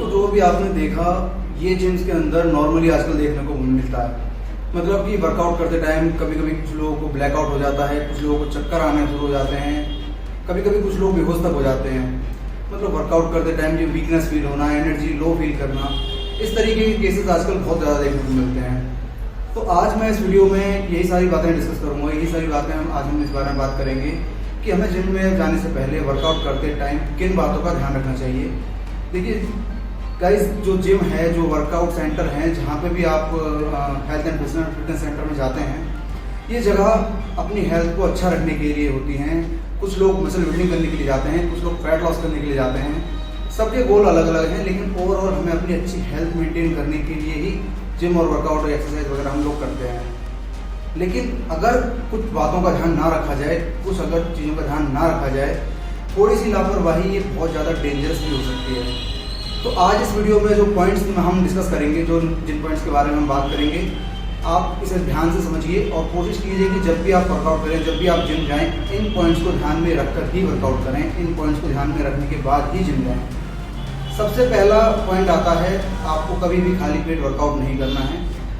जो भी आपने देखा, ये जिम्स के अंदर नॉर्मली आजकल देखने को मिलता है। मतलब कि वर्कआउट करते टाइम कभी कभी कुछ लोगों को ब्लैकआउट हो जाता है, कुछ लोगों को चक्कर आने शुरू हो जाते हैं, कभी कभी कुछ लोग बेहोश तक हो जाते हैं। मतलब वर्कआउट करते टाइम जो वीकनेस फील होना, एनर्जी लो फील करना, इस तरीके के केसेस आजकल बहुत ज़्यादा देखने को मिलते हैं। तो आज मैं इस वीडियो में यही सारी बातें डिस्कस करूँगा, यही सारी बातें हम इस बारे में बात करेंगे कि हमें जिम में जाने से पहले वर्कआउट करते टाइम किन बातों का ध्यान रखना चाहिए। देखिए गाइस, जो जिम है, जो वर्कआउट सेंटर हैं, जहाँ पे भी आप हेल्थ एंड फिटनेस सेंटर में जाते हैं, ये जगह अपनी हेल्थ को अच्छा रखने के लिए होती हैं। कुछ लोग मसल बिल्डिंग करने के लिए जाते हैं, कुछ लोग फैट लॉस करने के लिए जाते हैं। सबके गोल अलग अलग हैं, लेकिन ओवरऑल हमें अपनी अच्छी हेल्थ मेंटेन करने के लिए ही जिम और वर्कआउट और एक्सरसाइज वगैरह हम लोग करते हैं। लेकिन अगर कुछ बातों का ध्यान ना रखा जाए, कुछ अगर चीज़ों का ध्यान ना रखा जाए, थोड़ी सी लापरवाही ये बहुत ज़्यादा डेंजरस भी हो सकती है। तो आज इस वीडियो में जो पॉइंट्स हम डिस्कस करेंगे, जो जिन पॉइंट्स के बारे में हम बात करेंगे, आप इसे ध्यान से समझिए और कोशिश कीजिए कि जब भी आप वर्कआउट करें, जब भी आप जिम जाएं, इन पॉइंट्स को ध्यान में रखकर ही वर्कआउट करें। इन पॉइंट्स को ध्यान में रखने के बाद ही जिम जाएं। सबसे पहला पॉइंट आता है, आपको कभी भी खाली पेट वर्कआउट नहीं करना है।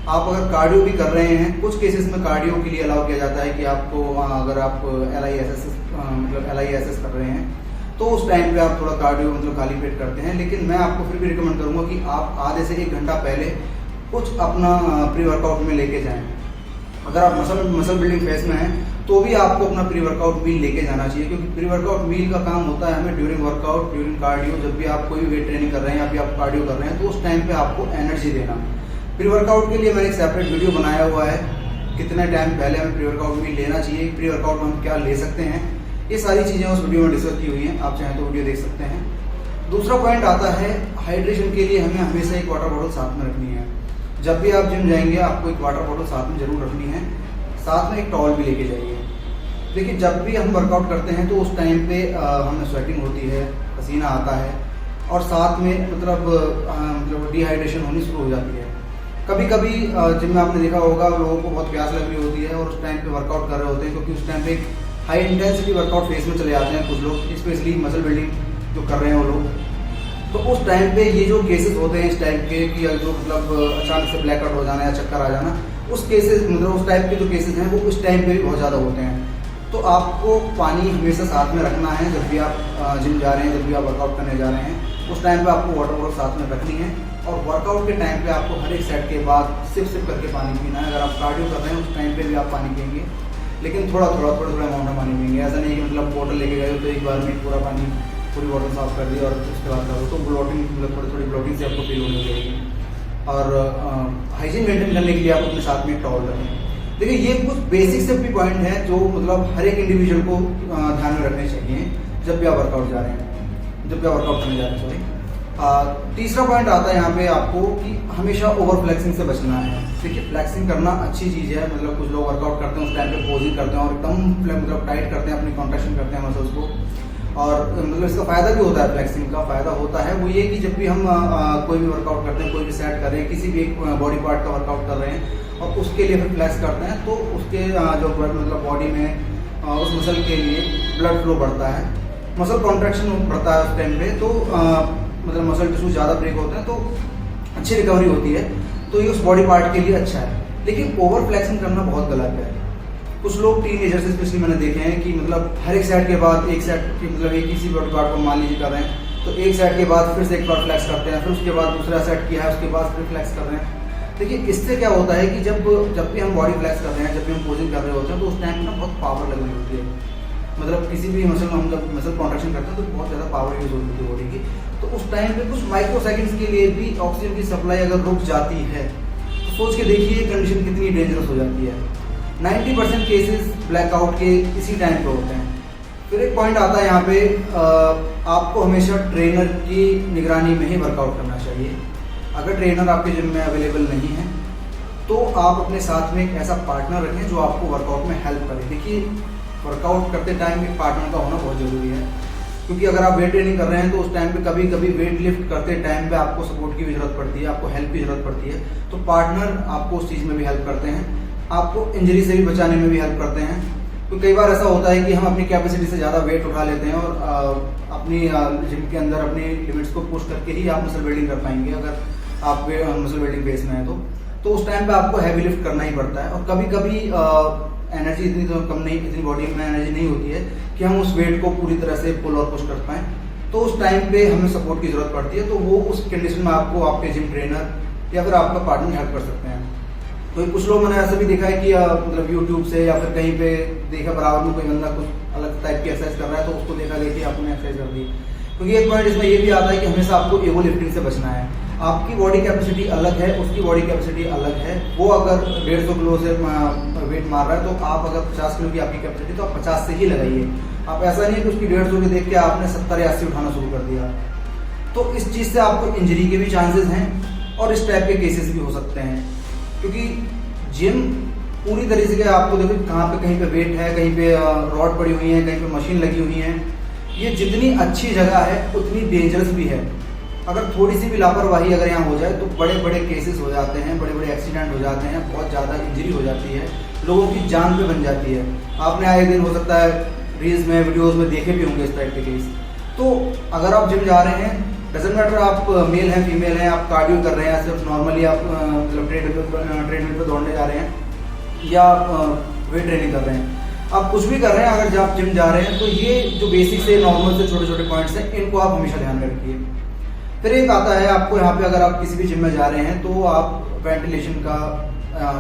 आप अगर कार्डियो भी कर रहे हैं, कुछ केसेस में कार्डियो के लिए अलाउ किया जाता है कि आपको अगर आप LISS कर रहे हैं तो उस टाइम पे आप थोड़ा कार्डियो मतलब खाली पेट करते हैं। लेकिन मैं आपको फिर भी रिकमेंड करूंगा कि आप आधे से 1 घंटा पहले कुछ अपना प्री वर्कआउट में लेके जाएं। अगर आप मसल बिल्डिंग फेज में हैं तो भी आपको अपना प्री वर्कआउट मील लेके जाना चाहिए, क्योंकि प्री वर्कआउट मील का काम होता है हमें ड्यूरिंग वर्कआउट, ड्यूरिंग कार्डियो, जब भी आप कोई भी वेट ट्रेनिंग कर रहे हैं या फिर आप कार्डियो कर रहे हैं तो उस टाइम पे आपको एनर्जी देना। प्री वर्कआउट के लिए मैंने एक सेपरेट वीडियो बनाया हुआ है, कितने टाइम पहले हमें प्री वर्कआउट मील लेना चाहिए, प्री वर्कआउट में हम क्या ले सकते हैं, ये सारी चीज़ें उस वीडियो में डिस्कस की हुई हैं। आप चाहें तो वीडियो देख सकते हैं। दूसरा पॉइंट आता है, हाइड्रेशन के लिए हमें हमेशा एक वाटर बॉटल साथ में रखनी है। जब भी आप जिम जाएंगे आपको एक वाटर बॉटल साथ में जरूर रखनी है, साथ में एक टॉवल भी लेके जाइए। देखिए, जब भी हम वर्कआउट करते हैं तो उस टाइम पे हमें स्वेटिंग होती है, पसीना आता है और साथ में मतलब डिहाइड्रेशन होनी शुरू हो जाती है। कभी कभी जिम में आपने देखा होगा लोगों को बहुत प्यास लग रही होती है और उस टाइम पे वर्कआउट कर रहे होते हैं, क्योंकि उस टाइम पे हाई इंटेंसिटी वर्कआउट फेज में चले जाते हैं कुछ लोग, स्पेशली मसल बिल्डिंग जो कर रहे हैं वो लोग। तो उस टाइम पे ये जो केसेस होते हैं इस टाइप के कि जो मतलब अचानक से ब्लैकआउट हो जाना या चक्कर आ जाना, उस केसेस मतलब उस टाइप के जो केसेस हैं वो उस टाइम पे भी बहुत ज़्यादा होते हैं। तो आपको पानी हमेशा साथ में रखना है। जब भी आप जिम जा रहे हैं, जब भी आप वर्कआउट करने जा रहे हैं, उस टाइम पे आपको वाटर बॉटल साथ में रखनी है। और वर्कआउट के टाइम पे आपको हर एक सेट के बाद सिप करके पानी पीना है। अगर आप कार्डियो कर रहे हैं उस टाइम पे भी आप पानी पिएंगे, लेकिन थोड़ा अमाउंट में पानी पिएंगे। ऐसा नहीं कि मतलब बोतल लेके गए तो एक बार में पूरा पानी पूरी बोतल साफ कर दी और उसके बाद करो तो ब्लोटिंग मतलब थोड़ी ब्लोटिंग से आपको फील होनी चाहिए। और हाइजीन मेंटेन करने के लिए आप अपने साथ में एक टॉवल रखें। देखिए, ये कुछ बेसिक से भी पॉइंट हैं जो मतलब हर एक इंडिविजुअल को ध्यान में रखने चाहिए जब भी आप वर्कआउट जा रहे हैं, जब भी आप वर्कआउट करने जा रहे हैं। सॉरी, तीसरा पॉइंट आता है यहाँ पे आपको कि हमेशा ओवर फ्लेक्सिंग से बचना है। देखिए, फ्लेक्सिंग करना अच्छी चीज़ है। मतलब कुछ लोग वर्कआउट करते हैं उस टाइम पे पोजिंग करते हैं और एकदम मतलब टाइट करते हैं, अपनी कॉन्ट्रैक्शन करते हैं मसल्स को, और मतलब इसका फायदा भी होता है। फ्लेक्सिंग का फायदा होता है वो ये कि जब भी हम कोई भी वर्कआउट करते हैं, कोई भी सेट कर रहे हैं, किसी भी एक बॉडी पार्ट का वर्कआउट कर रहे हैं और उसके लिए फिर फ्लेक्स करते हैं, तो उसके जो ब्लड मतलब बॉडी में उस मसल के लिए ब्लड फ्लो बढ़ता है, मसल कॉन्ट्रैक्शन बढ़ता है उस टाइम पे, तो मतलब मसल टिश्यू ज़्यादा ब्रेक होते हैं तो अच्छी रिकवरी होती है। तो ये उस बॉडी पार्ट के लिए अच्छा है। लेकिन ओवर फ्लेक्सिंग करना बहुत गलत है। कुछ लोग टीनेजर्स स्पेशली मैंने देखे हैं कि मतलब हर एक सेट के बाद एक सेट की मतलब एक किसी बॉडी पार्ट को मान लीजिए कर रहे हैं तो एक सेट के बाद फिर से एक बार फ्लेक्स करते हैं, फिर उसके बाद दूसरा सेट किया है उसके बाद फिर फ्लेक्स कर रहे हैं। देखिए, इससे क्या होता है कि जब भी हम बॉडी फ्लेक्स कर रहे हैं, जब भी हम पोजिंग कर रहे होते हैं तो उस टाइम में बहुत पावर लग रही होती है। मतलब किसी भी मसल में हम जब मसल कॉन्ट्रैक्शन करते हैं तो बहुत ज़्यादा पावर यूज होती है बॉडी की। तो उस टाइम पे कुछ माइक्रो सेकंड्स के लिए भी ऑक्सीजन की सप्लाई अगर रुक जाती है तो सोच के देखिए कंडीशन कितनी डेंजरस हो जाती है। 90% केसेस ब्लैकआउट के इसी टाइम पे होते हैं। फिर एक पॉइंट आता है यहाँ पे, आपको हमेशा ट्रेनर की निगरानी में ही वर्कआउट करना चाहिए। अगर ट्रेनर आपके जिम में अवेलेबल नहीं है तो आप अपने साथ में एक ऐसा पार्टनर रखें जो आपको वर्कआउट में हेल्प करे। देखिए, वर्कआउट करते टाइम एक पार्टनर का होना बहुत ज़रूरी है, क्योंकि अगर आप वेट ट्रेनिंग कर रहे हैं तो उस टाइम पे कभी कभी वेट लिफ्ट करते टाइम पे आपको सपोर्ट की भी जरूरत पड़ती है, आपको हेल्प की जरूरत पड़ती है। तो पार्टनर आपको उस चीज़ में भी हेल्प करते हैं, आपको इंजरी से भी बचाने में भी हेल्प करते हैं। तो कई बार ऐसा होता है कि हम अपनी कैपेसिटी से ज़्यादा वेट उठा लेते हैं और अपनी जिम के अंदर अपनी लिमिट्स को पुश करके ही आप मसल बिल्डिंग कर पाएंगे, अगर आप मसल बिल्डिंग फेस में है तो उस टाइम पे आपको हैवी लिफ्ट करना ही पड़ता है। और कभी कभी एनर्जी इतनी तो कम नहीं, इतनी बॉडी में एनर्जी नहीं होती है कि हम उस वेट को पूरी तरह से पुल और पुश कर पाएँ, तो उस टाइम पे हमें सपोर्ट की जरूरत पड़ती है। तो वो उस कंडीशन में आपको आपके जिम ट्रेनर या फिर आपका पार्टनर हेल्प कर सकते हैं। तो कुछ लोग मैंने ऐसा भी देखा है कि मतलब यूट्यूब से या फिर कहीं पे देखा बराबर में कोई बंदा कुछ अलग टाइप की एक्सरसाइज कर रहा है तो उसको देखा गया कि आपने एक्सरसाइज कर दी। क्योंकि एक पॉइंट इसमें ये भी आता है कि हमेशा आपको एगो लिफ्टिंग से बचना है। आपकी बॉडी कैपेसिटी अलग है, उसकी बॉडी कैपेसिटी अलग है। वो अगर 150 किलो से वेट मार रहा है तो आप अगर 50 किलो की आपकी कैपेसिटी तो आप 50 से ही लगाइए। आप ऐसा नहीं है कि उसकी 150 के देख के आपने 70 या 80 उठाना शुरू कर दिया। तो इस चीज़ से आपको इंजरी के भी चांसेस हैं और इस टाइप के केसेस भी हो सकते हैं, क्योंकि जिम पूरी तरीके से आपको देखो कहाँ पे कहीं पे वेट है, कहीं पे रॉड पड़ी हुई है, कहीं पे मशीन लगी हुई है। ये जितनी अच्छी जगह है उतनी डेंजरस भी है। अगर थोड़ी सी भी लापरवाही अगर यहाँ हो जाए तो बड़े बड़े केसेस हो जाते हैं, बड़े बड़े एक्सीडेंट हो जाते हैं, बहुत ज़्यादा इंजरी हो जाती है, लोगों की जान पे बन जाती है। आपने आए दिन हो सकता है रील्स में, वीडियोस में देखे भी होंगे इस टाइप के केस। तो अगर आप जिम जा रहे हैं, डजंट मैटर आप मेल हैं फीमेल हैं, आप कार्डियो कर रहे हैं, सिर्फ नॉर्मली आप मतलब ट्रेडमिल पे दौड़ने जा रहे हैं या वेट ट्रेनिंग कर रहे हैं, आप कुछ भी कर रहे हैं, अगर जब आप जिम जा रहे हैं तो ये जो बेसिक से नॉर्मल से छोटे छोटे पॉइंट्स हैं इनको आप हमेशा ध्यान में रखिए। फिर एक आता है आपको यहाँ पे, अगर आप किसी भी जिम में जा रहे हैं तो आप वेंटिलेशन का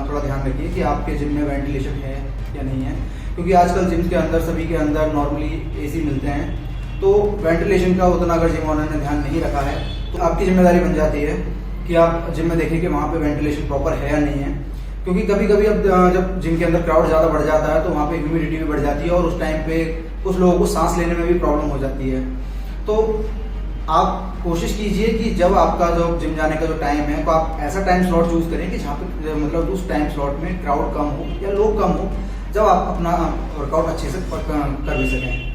थोड़ा ध्यान रखिए कि आपके जिम में वेंटिलेशन है या नहीं है, क्योंकि आजकल जिम के अंदर सभी के अंदर नॉर्मली AC मिलते हैं। तो वेंटिलेशन का उतना अगर जिम ओनर ने ध्यान नहीं रखा है तो आपकी जिम्मेदारी बन जाती है कि आप जिम में देखें कि वहाँ पे वेंटिलेशन प्रॉपर है या नहीं है। क्योंकि कभी कभी अब जब जिम के अंदर क्राउड ज़्यादा बढ़ जाता है तो वहाँ पे ह्यूमिडिटी भी बढ़ जाती है और उस टाइम पे कुछ लोगों को सांस लेने में भी प्रॉब्लम हो जाती है। तो आप कोशिश कीजिए कि जब आपका जो जिम जाने का जो टाइम है तो आप ऐसा टाइम स्लॉट चूज करें कि जहाँ पे मतलब उस टाइम स्लॉट में क्राउड कम हो या लोग कम हो, जब आप अपना वर्कआउट अच्छे से कर भी सकें।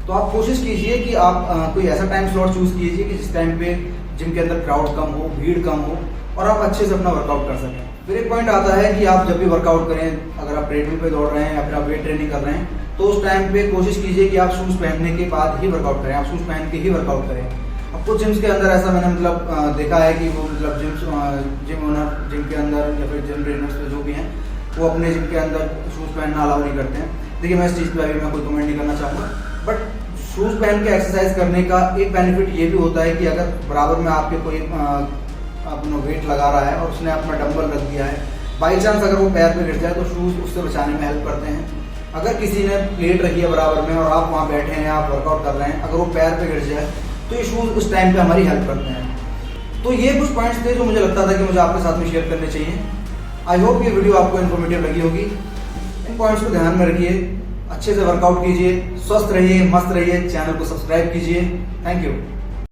तो आप कोशिश कीजिए कि आप कोई ऐसा टाइम स्लॉट चूज कीजिए कि जिस टाइम पे जिम के अंदर क्राउड कम हो, भीड़ कम हो और आप अच्छे से अपना वर्कआउट कर सकें। फिर एक पॉइंट आता है कि आप जब भी वर्कआउट करें, अगर आप ट्रेडमिल पे दौड़ रहे हैं या फिर आप वेट ट्रेनिंग कर रहे हैं, तो उस टाइम पे कोशिश कीजिए कि आप शूज़ पहनने के बाद ही वर्कआउट करें, आप शूज़ पहन के ही वर्कआउट करें। अब कुछ जिम्स के अंदर ऐसा मैंने मतलब देखा है कि वो मतलब जिम ओनर जिम के अंदर या फिर जिम ट्रेनर्स जो भी हैं वो अपने जिम के अंदर शूज़ पहनना अलाउ नहीं करते हैं। देखिए, मैं इस चीज़ पर अभी मैं कोई कमेंट नहीं करना चाहूँगा, बट शूज़ पहन के एक्सरसाइज करने का एक बेनिफिट ये भी होता है कि अगर बराबर में आपके कोई अपना वेट लगा रहा है और उसने अपना डंबल रख दिया है, बाई चांस अगर वो पैर पे गिर जाए तो शूज़ उससे बचाने में हेल्प करते हैं। अगर किसी ने प्लेट रखी है बराबर में और आप वहाँ बैठे हैं, आप वर्कआउट कर रहे हैं, अगर वो पैर पे गिर जाए तो ये शूज़ उस टाइम पे हमारी हेल्प करते हैं। तो ये कुछ पॉइंट्स थे जो मुझे लगता था कि मुझे आपके साथ में शेयर करने चाहिए। आई होप ये वीडियो आपको इन्फॉर्मेटिव लगी होगी। इन पॉइंट्स को ध्यान में रखिए, अच्छे से वर्कआउट कीजिए, स्वस्थ रहिए, मस्त रहिए, चैनल को सब्सक्राइब कीजिए। Thank you.